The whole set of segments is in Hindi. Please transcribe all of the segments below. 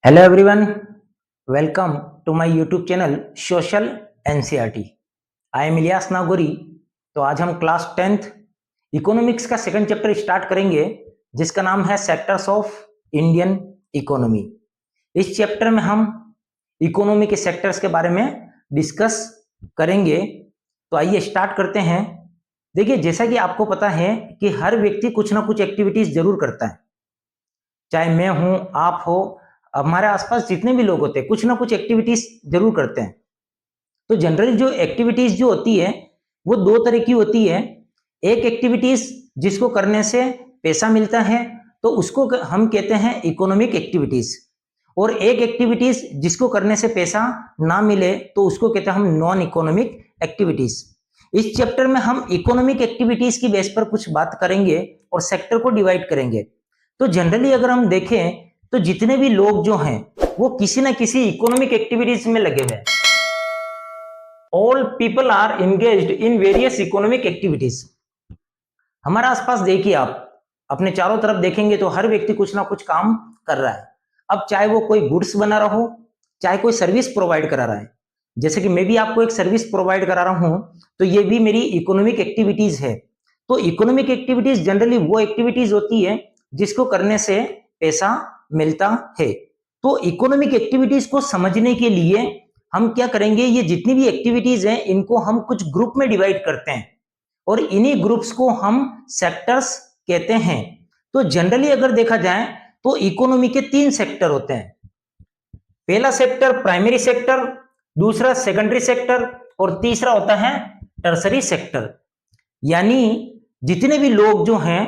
Hello everyone, welcome to my YouTube channel social NCERT. I am Ilyas Nagauri. तो आज हम क्लास 10th इकोनॉमिक्स का सेकंड चैप्टर स्टार्ट करेंगे, जिसका नाम है सेक्टर्स ऑफ इंडियन इकोनॉमी। इस चैप्टर में हम इकोनॉमी के सेक्टर्स के बारे में डिस्कस करेंगे। तो आइए स्टार्ट करते हैं। देखिए, जैसा कि आपको पता है कि हर व्यक्ति कुछ ना कुछ एक्टिविटीज जरूर करता है, चाहे मैं हूं, आप हो, हमारे आसपास जितने भी लोग होते हैं कुछ ना कुछ एक्टिविटीज जरूर करते हैं। तो जनरली जो एक्टिविटीज जो होती है वो दो तरह की होती है। एक एक्टिविटीज जिसको करने से पैसा मिलता है तो उसको हम कहते हैं इकोनॉमिक एक्टिविटीज, और एक एक्टिविटीज जिसको करने से पैसा ना मिले तो उसको कहते हैं हम नॉन इकोनॉमिक एक्टिविटीज। इस चैप्टर में हम इकोनॉमिक एक्टिविटीज की बेस पर कुछ बात करेंगे और सेक्टर को डिवाइड करेंगे। तो जनरली अगर हम देखें तो जितने भी लोग जो हैं वो किसी ना किसी इकोनॉमिक एक्टिविटीज में लगे हुए हैं। All people are engaged in various economic activities. हमारे आसपास देखिए, आप अपने चारों तरफ देखेंगे तो हर व्यक्ति कुछ ना कुछ काम कर रहा है। अब चाहे वो कोई गुड्स बना रहा हो, चाहे कोई सर्विस प्रोवाइड करा रहा है। जैसे कि मैं भी आपको एक सर्विस प्रोवाइड करा रहा हूं, तो ये भी मेरी इकोनॉमिक एक्टिविटीज है। तो इकोनॉमिक एक्टिविटीज जनरली वो एक्टिविटीज होती है जिसको करने से पैसा मिलता है। तो इकोनॉमिक एक्टिविटीज को समझने के लिए हम क्या करेंगे, ये जितनी भी एक्टिविटीज हैं इनको हम कुछ ग्रुप में डिवाइड करते हैं और इन्हीं ग्रुप्स को हम सेक्टर्स कहते हैं। तो जनरली अगर देखा जाए तो इकोनॉमी के तीन सेक्टर होते हैं। पहला सेक्टर प्राइमरी सेक्टर, दूसरा सेकेंडरी सेक्टर और तीसरा होता है टर्सरी सेक्टर। यानी जितने भी लोग जो हैं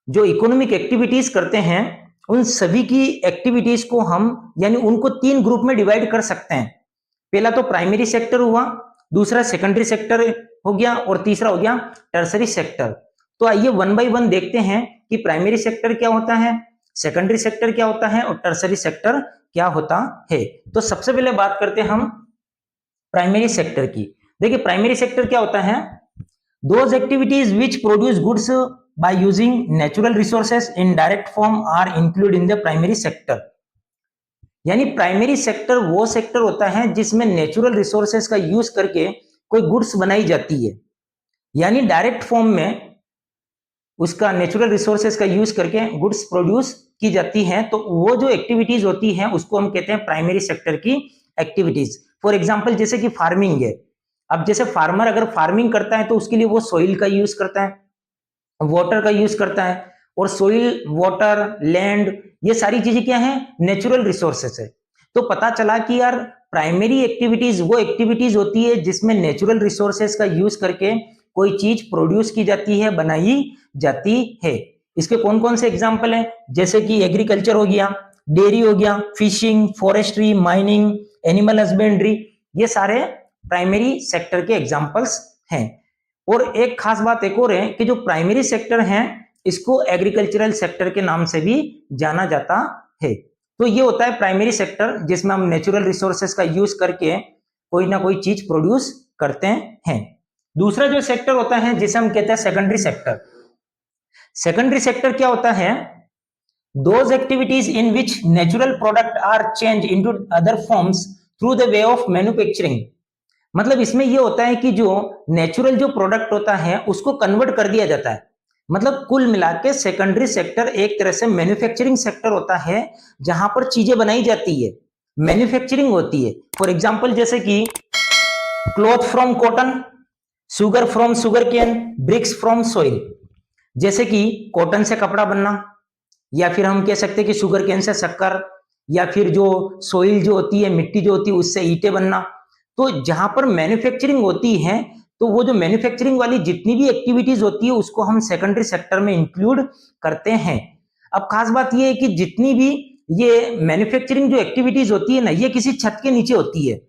जो इकोनॉमिक एक्टिविटीज करते हैं उन सभी की एक्टिविटीज को हम यानी उनको तीन ग्रुप में डिवाइड कर सकते हैं। पहला तो प्राइमरी सेक्टर हुआ, दूसरा सेकेंडरी सेक्टर हो गया और तीसरा हो गया टर्सरी सेक्टर। तो आइए वन बाय वन देखते हैं कि प्राइमरी सेक्टर क्या होता है, सेकेंडरी सेक्टर क्या होता है और टर्सरी सेक्टर क्या होता है। तो सबसे पहले बात करते हैं हम प्राइमरी सेक्टर की। देखिए, प्राइमरी सेक्टर क्या होता है, those activities which produce goods by using natural resources in direct form are included in the primary sector। यानी प्राइमरी सेक्टर वो सेक्टर होता है जिसमें नेचुरल रिसोर्सेस का यूज करके कोई गुड्स बनाई जाती है, यानी डायरेक्ट फॉर्म में उसका नेचुरल रिसोर्सेस का यूज करके गुड्स प्रोड्यूस की जाती है। तो वो जो एक्टिविटीज होती है उसको हम कहते हैं प्राइमरी सेक्टर की एक्टिविटीज। फॉर एग्जाम्पल जैसे कि फार्मिंग है। अब जैसे फार्मर अगर फार्मिंग करता है तो उसके लिए वो सॉइल का यूज करता है, वाटर का यूज करता है, और सोइल, वाटर, लैंड, ये सारी चीजें क्या है, नेचुरल रिसोर्सेस है। तो पता चला कि यार प्राइमरी एक्टिविटीज वो एक्टिविटीज होती है जिसमें नेचुरल रिसोर्सेस का यूज करके कोई चीज प्रोड्यूस की जाती है, बनाई जाती है। इसके कौन कौन से एग्जाम्पल है, जैसे कि एग्रीकल्चर हो गया, डेयरी हो गया, fishing, forestry, mining, animal husbandry, ये सारे प्राइमरी सेक्टर के एग्जाम्पल्स हैं। और एक खास बात एक और है कि जो प्राइमरी सेक्टर है इसको एग्रीकल्चरल सेक्टर के नाम से भी जाना जाता है। तो ये होता है प्राइमरी सेक्टर जिसमें हम नेचुरल रिसोर्सेस का यूज करके कोई ना कोई चीज प्रोड्यूस करते हैं। दूसरा जो सेक्टर होता है जिसे हम कहते हैं सेकेंडरी सेक्टर। सेकेंडरी सेक्टर क्या होता है, those activities in which natural product are change into other forms through the way of manufacturing. मतलब इसमें यह होता है कि जो नेचुरल जो प्रोडक्ट होता है उसको कन्वर्ट कर दिया जाता है। मतलब कुल मिला के सेकेंडरी सेक्टर एक तरह से मैन्युफैक्चरिंग सेक्टर होता है जहां पर चीजें बनाई जाती है, मैन्युफैक्चरिंग होती है। फॉर एग्जांपल जैसे कि cloth from cotton, sugar from sugar cane, bricks from soil. जैसे कि कॉटन से कपड़ा बनना, या फिर हम कह सकते हैं कि शुगर केन से शक्कर, या फिर जो सॉइल जो होती है, मिट्टी जो होती है, उससे ईंटें बनना। तो जहां पर मैन्युफैक्चरिंग होती है तो वो जो मैन्युफैक्चरिंग वाली जितनी भी एक्टिविटीज होती है उसको हम सेकेंडरी सेक्टर में इंक्लूड करते हैं। अब खास बात ये है कि जितनी भी ये मैन्युफैक्चरिंग जो एक्टिविटीज होती है ना, ये किसी छत के नीचे होती है।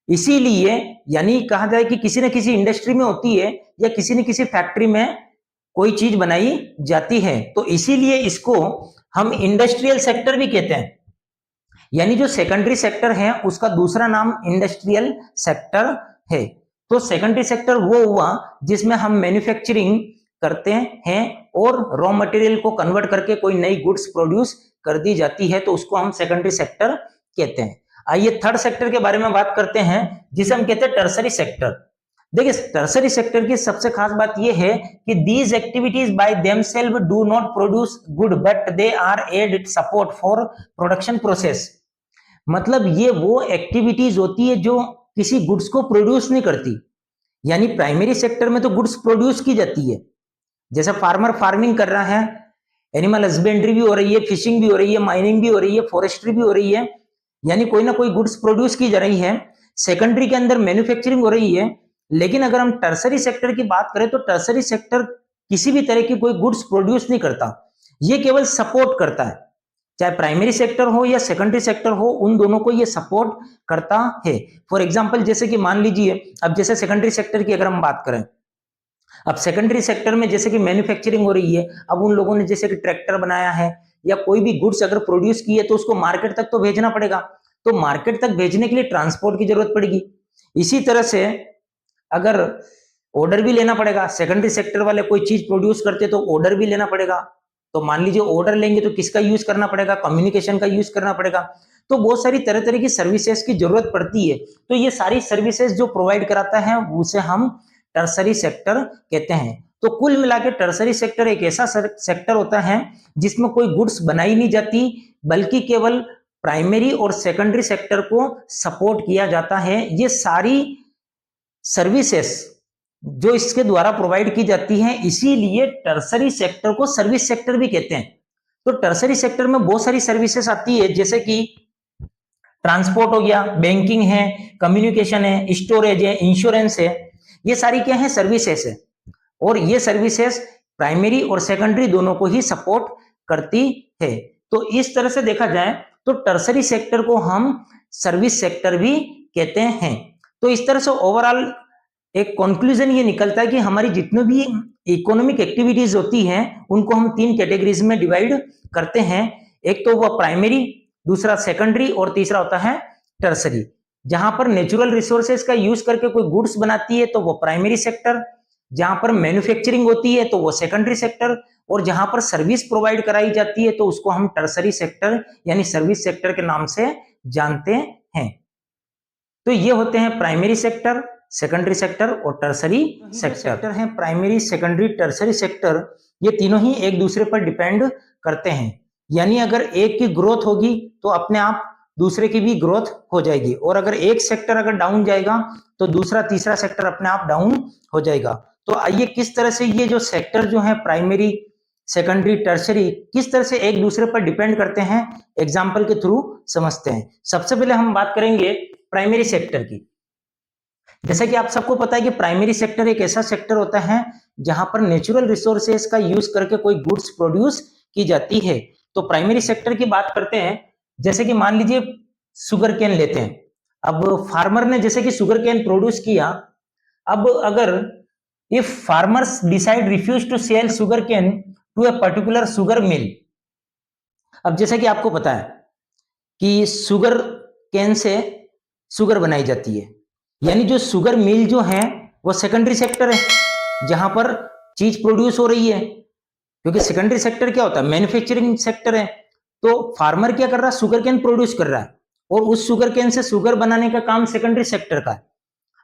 इसीलिए यानी कहा जाए कि किसी न किसी इंडस्ट्री में होती है या किसी न किसी फैक्ट्री में कोई चीज बनाई जाती है। तो इसीलिए इसको हम इंडस्ट्रियल सेक्टर भी कहते हैं। यानी जो सेकेंडरी सेक्टर है उसका दूसरा नाम इंडस्ट्रियल सेक्टर है। तो सेकेंडरी सेक्टर वो हुआ जिसमें हम मैन्युफैक्चरिंग करते हैं और रॉ मटेरियल को कन्वर्ट करके कोई नई गुड्स प्रोड्यूस कर दी जाती है, तो उसको हम सेकेंडरी सेक्टर कहते हैं। आइए थर्ड सेक्टर के बारे में बात करते हैं, जिसे हम कहते हैं टर्सरी सेक्टर। देखिए टर्सरी सेक्टर की सबसे खास बात यह है कि these activities by themselves do not produce good but they are aid support for production process. मतलब ये वो एक्टिविटीज होती है जो किसी गुड्स को प्रोड्यूस नहीं करती। यानी प्राइमरी सेक्टर में तो गुड्स प्रोड्यूस की जाती है, जैसे फार्मर फार्मिंग कर रहा है, एनिमल हस्बेंड्री भी हो रही है, फिशिंग भी हो रही है, माइनिंग भी हो रही है, फॉरेस्ट्री भी हो रही है, यानी कोई ना कोई गुड्स प्रोड्यूस की जा रही है। सेकेंडरी के अंदर मैन्युफैक्चरिंग हो रही है। लेकिन अगर हम टर्सरी सेक्टर की बात करें तो टर्सरी सेक्टर किसी भी तरह की कोई गुड्स प्रोड्यूस नहीं करता, ये केवल सपोर्ट करता है। चाहे प्राइमरी सेक्टर हो या सेकेंडरी सेक्टर हो, उन दोनों को ये सपोर्ट करता है। फॉर एग्जाम्पल जैसे कि मान लीजिए, अब जैसे सेकेंडरी सेक्टर की अगर हम बात करें, अब सेकेंडरी सेक्टर में जैसे कि मैन्युफैक्चरिंग हो रही है, अब उन लोगों ने जैसे कि ट्रैक्टर बनाया है या कोई भी गुड्स अगर प्रोड्यूस की है तो उसको मार्केट तक तो भेजना पड़ेगा, तो मार्केट तक भेजने के लिए ट्रांसपोर्ट की जरूरत पड़ेगी। इसी तरह से अगर ऑर्डर भी लेना पड़ेगा, सेकेंडरी सेक्टर वाले कोई चीज प्रोड्यूस करते तो ऑर्डर भी लेना पड़ेगा। तो मान लीजिए ऑर्डर लेंगे तो किसका यूज करना पड़ेगा, कम्युनिकेशन का यूज करना पड़ेगा। तो बहुत सारी तरह तरह की सर्विसेज की जरूरत पड़ती है। तो ये सारी सर्विसेज जो प्रोवाइड कराता है उसे हम टर्सरी सेक्टर कहते हैं। तो कुल मिला के टर्सरी सेक्टर एक ऐसा सेक्टर होता है जिसमें कोई गुड्स बनाई नहीं जाती, बल्कि केवल प्राइमरी और सेकेंडरी सेक्टर को सपोर्ट किया जाता है। ये सारी सर्विसेज जो इसके द्वारा प्रोवाइड की जाती हैं, इसीलिए टर्सरी सेक्टर को सर्विस सेक्टर भी कहते हैं। तो टर्सरी सेक्टर में बहुत सारी सर्विसेज आती है, जैसे कि ट्रांसपोर्ट हो गया, बैंकिंग है, कम्युनिकेशन है, स्टोरेज है, इंश्योरेंस है, ये सारी क्या है, सर्विसेज है। और ये सर्विसेज प्राइमरी और सेकेंडरी दोनों को ही सपोर्ट करती है। तो इस तरह से देखा जाए तो टर्सरी सेक्टर को हम सर्विस सेक्टर भी कहते हैं। तो इस तरह से ओवरऑल एक कंक्लूजन ये निकलता है कि हमारी जितनी भी इकोनॉमिक एक्टिविटीज होती हैं उनको हम तीन कैटेगरीज में डिवाइड करते हैं। एक तो वो प्राइमरी, दूसरा सेकेंडरी और तीसरा होता है टर्सरी। जहां पर नेचुरल रिसोर्सेज का यूज करके कोई गुड्स बनाती है तो वो प्राइमरी सेक्टर, जहां पर मैन्युफैक्चरिंग होती है तो वो सेकेंडरी सेक्टर, और जहां पर सर्विस प्रोवाइड कराई जाती है तो उसको हम टर्सरी सेक्टर यानी सर्विस सेक्टर के नाम से जानते हैं। तो ये होते हैं प्राइमरी सेक्टर, सेकेंडरी सेक्टर और टर्सरी सेक्टर है। प्राइमरी, सेकेंडरी, टर्सरी सेक्टर ये तीनों ही एक दूसरे पर डिपेंड करते हैं। यानी अगर एक की ग्रोथ होगी तो अपने आप दूसरे की भी ग्रोथ हो जाएगी, और अगर एक सेक्टर अगर डाउन जाएगा तो दूसरा तीसरा सेक्टर अपने आप डाउन हो जाएगा। तो आइए किस तरह से ये जो सेक्टर जो है प्राइमरी, सेकेंडरी, टर्सरी किस तरह से एक दूसरे पर डिपेंड करते हैं एग्जाम्पल के थ्रू समझते हैं। सबसे पहले हम बात करेंगे प्राइमरी सेक्टर की। जैसा कि आप सबको पता है कि प्राइमरी सेक्टर एक ऐसा सेक्टर होता है जहां पर नेचुरल रिसोर्सेज का यूज करके कोई गुड्स प्रोड्यूस की जाती है। तो प्राइमरी सेक्टर की बात करते हैं, जैसे कि मान लीजिए शुगर केन लेते हैं। अब फार्मर ने जैसे कि शुगर केन प्रोड्यूस किया, अब अगर if farmers decide refuse to sell sugar cane to a particular sugar mill. अब जैसे कि आपको पता है कि शुगर केन से शुगर बनाई जाती है, यानी जो शुगर मिल जो है वो सेकेंडरी सेक्टर है जहां पर चीज प्रोड्यूस हो रही है, क्योंकि सेकेंडरी सेक्टर क्या होता है, मैन्युफैक्चरिंग सेक्टर है। तो फार्मर क्या कर रहा है, शुगर केन प्रोड्यूस कर रहा है और उस शुगर केन से शुगर बनाने का काम सेकेंडरी सेक्टर का है।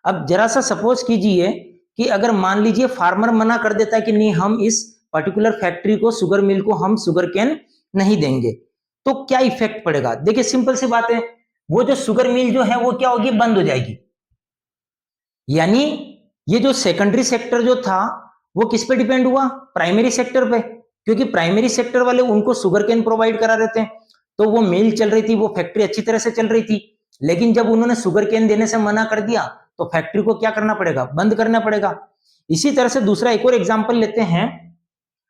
अब जरा सा सपोज कीजिए कि अगर मान लीजिए फार्मर मना कर देता है कि नहीं, हम इस पर्टिकुलर फैक्ट्री को, शुगर मिल को हम शुगर केन नहीं देंगे, तो क्या इफेक्ट पड़ेगा। देखिए सिंपल सी बात है, वो जो शुगर मिल जो है वो क्या होगी, बंद हो जाएगी। यानी ये जो सेकेंडरी सेक्टर जो था वो किस पे डिपेंड हुआ, प्राइमरी सेक्टर पे, क्योंकि प्राइमरी सेक्टर वाले उनको शुगर केन प्रोवाइड करा देते हैं। तो वो मिल चल रही थी, वो फैक्ट्री अच्छी तरह से चल रही थी। लेकिन जब उन्होंने शुगर केन देने से मना कर दिया तो फैक्ट्री को क्या करना पड़ेगा, बंद करना पड़ेगा। इसी तरह से दूसरा एक और एग्जाम्पल लेते हैं।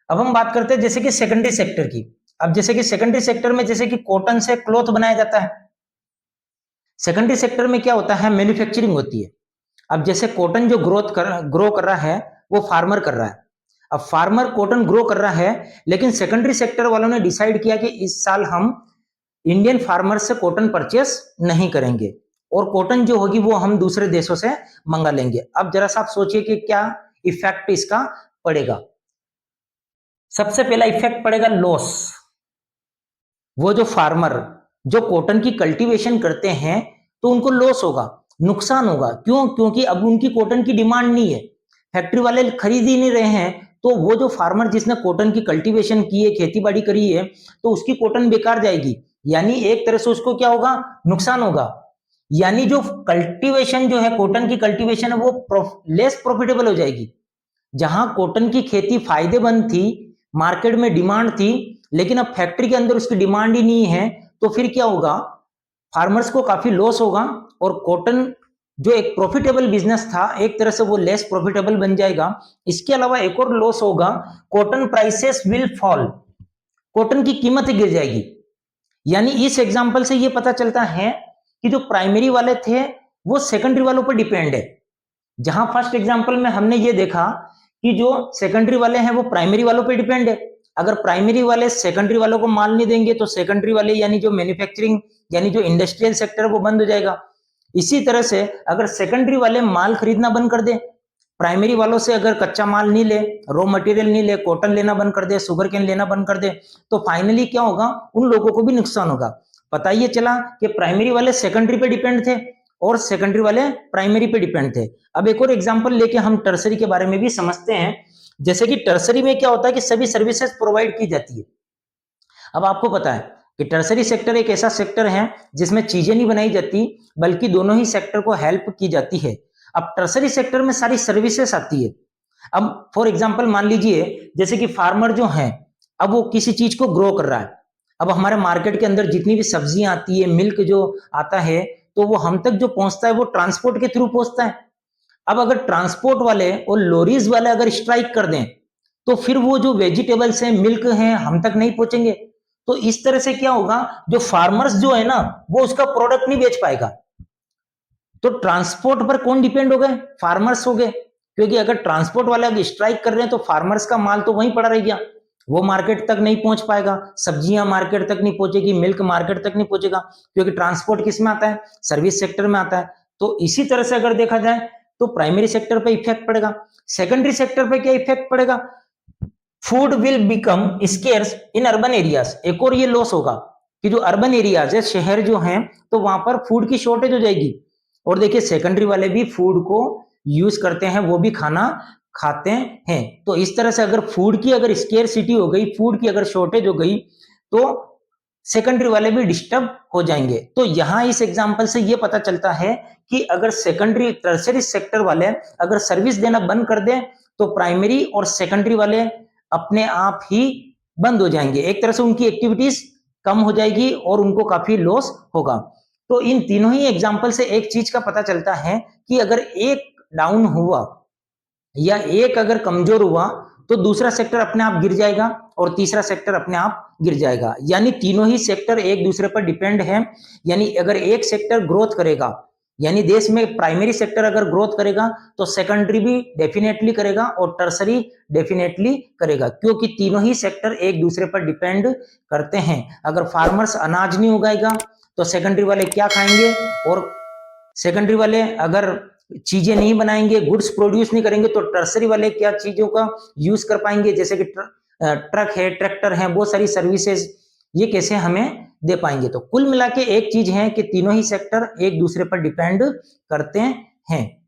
अब हम बात करते हैं जैसे कि सेकेंडरी सेक्टर की। अब जैसे कि सेकेंडरी सेक्टर में जैसे कि कॉटन से क्लॉथ बनाया जाता है। सेकेंडरी सेक्टर में क्या होता है, मैन्युफैक्चरिंग होती है। अब जैसे कॉटन जो ग्रो कर रहा है वो फार्मर कर रहा है। अब फार्मर कॉटन ग्रो कर रहा है, लेकिन सेकेंडरी सेक्टर वालों ने डिसाइड किया कि इस साल हम इंडियन फार्मर से कॉटन परचेस नहीं करेंगे और कॉटन जो होगी वो हम दूसरे देशों से मंगा लेंगे। अब जरा सा आप सोचिए कि क्या इफेक्ट इसका पड़ेगा। सबसे पहला इफेक्ट पड़ेगा लॉस। वो जो फार्मर जो कॉटन की कल्टीवेशन करते हैं तो उनको लॉस होगा, नुकसान होगा। क्यों? क्योंकि अब उनकी कॉटन की डिमांड नहीं है, फैक्ट्री वाले खरीद ही नहीं रहे हैं, तो वो जो फार्मर जिसने कॉटन की कल्टीवेशन की है, खेती बाड़ी करी है, तो उसकी कॉटन बेकार जाएगी, यानी एक तरह से उसको क्या होगा, नुकसान होगा। यानी जो कल्टीवेशन जो है, कॉटन की कल्टीवेशन है, वो लेस प्रॉफिटेबल हो जाएगी। जहां कॉटन की खेती फायदेमंद थी, मार्केट में डिमांड थी, लेकिन अब फैक्ट्री के अंदर उसकी डिमांड ही नहीं है, तो फिर क्या होगा, फार्मर्स को काफी लॉस होगा और कॉटन जो एक प्रॉफिटेबल बिजनेस था, एक तरह से वो लेस प्रॉफिटेबल बन जाएगा। इसके अलावा एक और लॉस होगा, cotton prices will fall, cotton की कीमत गिर जाएगी। यानी इस एग्जांपल से ये पता चलता है कि जो प्राइमरी वाले थे वो सेकेंडरी वालों पर डिपेंड है। जहां फर्स्ट एग्जांपल में हमने ये देखा कि जो सेकेंडरी वाले हैं वो प्राइमरी वालों पे डिपेंड है, अगर प्राइमरी वाले सेकेंडरी वालों को माल नहीं देंगे तो सेकेंडरी वाले यानी जो मैन्युफैक्चरिंग यानी जो इंडस्ट्रियल सेक्टर है वो बंद हो जाएगा। इसी तरह से अगर सेकेंडरी वाले माल खरीदना बंद कर दे, प्राइमरी वालों से अगर कच्चा माल नहीं ले, रॉ मटेरियल नहीं ले, कॉटन लेना बंद कर दे, शुगर केन लेना बंद कर दे, तो फाइनली क्या होगा, उन लोगों को भी नुकसान होगा। पता ये चला कि प्राइमरी वाले सेकेंडरी पे डिपेंड थे और सेकेंडरी वाले प्राइमरी पे डिपेंड थे। अब एक और एग्जांपल लेके हम टर्सरी के बारे में भी समझते हैं। जैसे कि टर्सरी में क्या होता है कि सभी सर्विसेज प्रोवाइड की जाती है। अब आपको पता है कि टर्सरी सेक्टर एक ऐसा सेक्टर है जिसमें चीजें नहीं बनाई जाती बल्कि दोनों ही सेक्टर को हेल्प की जाती है। अब टर्सरी सेक्टर में सारी सर्विसेज आती है। अब फॉर एग्जांपल मान लीजिए जैसे कि फार्मर जो है, अब वो किसी चीज को ग्रो कर रहा है। अब हमारे मार्केट के अंदर जितनी भी सब्जियां आती है, मिल्क जो आता है, तो वो हम तक जो पहुंचता है वो ट्रांसपोर्ट के थ्रू पहुंचता है। अब अगर ट्रांसपोर्ट वाले और लॉरीज वाले अगर स्ट्राइक कर दें तो फिर वो जो वेजिटेबल्स हैं, मिल्क हैं, हम तक नहीं पहुंचेंगे। तो इस तरह से क्या होगा, जो फार्मर्स जो है ना वो उसका प्रोडक्ट नहीं बेच पाएगा। तो ट्रांसपोर्ट पर कौन डिपेंड हो गए, फार्मर्स हो गए। क्योंकि अगर ट्रांसपोर्ट वाले अगर स्ट्राइक कर रहे हैं तो फार्मर्स का माल तो वहीं पड़ा रह गया, वो मार्केट तक नहीं पहुंच पाएगा, सब्जियां मार्केट तक नहीं पहुंचेगी, मिल्क मार्केट तक नहीं पहुंचेगा, क्योंकि ट्रांसपोर्ट किस में आता है, सर्विस सेक्टर में आता है। तो इसी तरह से अगर देखा जाए तो प्राइमरी सेक्टर पे इफेक्ट पड़ेगा। सेकेंडरी सेक्टर पे क्या इफेक्ट पड़ेगा, food will become scarce in urban areas. एक और ये लॉस होगा कि जो अर्बन एरियाज है, शहर जो हैं, तो वहां पर फूड की शॉर्टेज हो जाएगी। और देखिए सेकेंडरी वाले भी फूड को यूज करते हैं, वो भी खाना खाते हैं। तो इस तरह से अगर फूड की अगर स्केर्सिटी हो गई, फूड की अगर शॉर्टेज हो गई, तो सेकेंडरी वाले भी डिस्टर्ब हो जाएंगे। तो यहां इस एग्जांपल से ये पता चलता है कि अगर सेकेंडरी टर्सरी सेक्टर वाले अगर सर्विस देना बंद कर दें तो प्राइमरी और सेकेंडरी वाले अपने आप ही बंद हो जाएंगे, एक तरह से उनकी एक्टिविटीज कम हो जाएगी और उनको काफी लॉस होगा। तो इन तीनों ही एग्जाम्पल से एक चीज का पता चलता है कि अगर एक डाउन हुआ या एक अगर कमजोर हुआ तो दूसरा सेक्टर अपने आप गिर जाएगा और तीसरा सेक्टर अपने आप गिर जाएगा। यानी तीनों ही सेक्टर एक दूसरे पर डिपेंड है। यानी अगर एक सेक्टर ग्रोथ करेगा, यानी देश में प्राइमरी सेक्टर अगर ग्रोथ करेगा तो सेकेंडरी भी डेफिनेटली करेगा और टर्सरी डेफिनेटली करेगा, क्योंकि तीनों ही सेक्टर एक दूसरे पर डिपेंड करते हैं। अगर फार्मर्स अनाज नहीं उगाएगा तो सेकेंडरी वाले क्या खाएंगे, और सेकेंडरी वाले अगर चीजें नहीं बनाएंगे, गुड्स प्रोड्यूस नहीं करेंगे, तो टर्सरी वाले क्या चीजों का यूज कर पाएंगे, जैसे कि ट्रक है, ट्रैक्टर है, बहुत सारी सर्विसेज, ये कैसे हमें दे पाएंगे। तो कुल मिला के एक चीज है कि तीनों ही सेक्टर एक दूसरे पर डिपेंड करते हैं।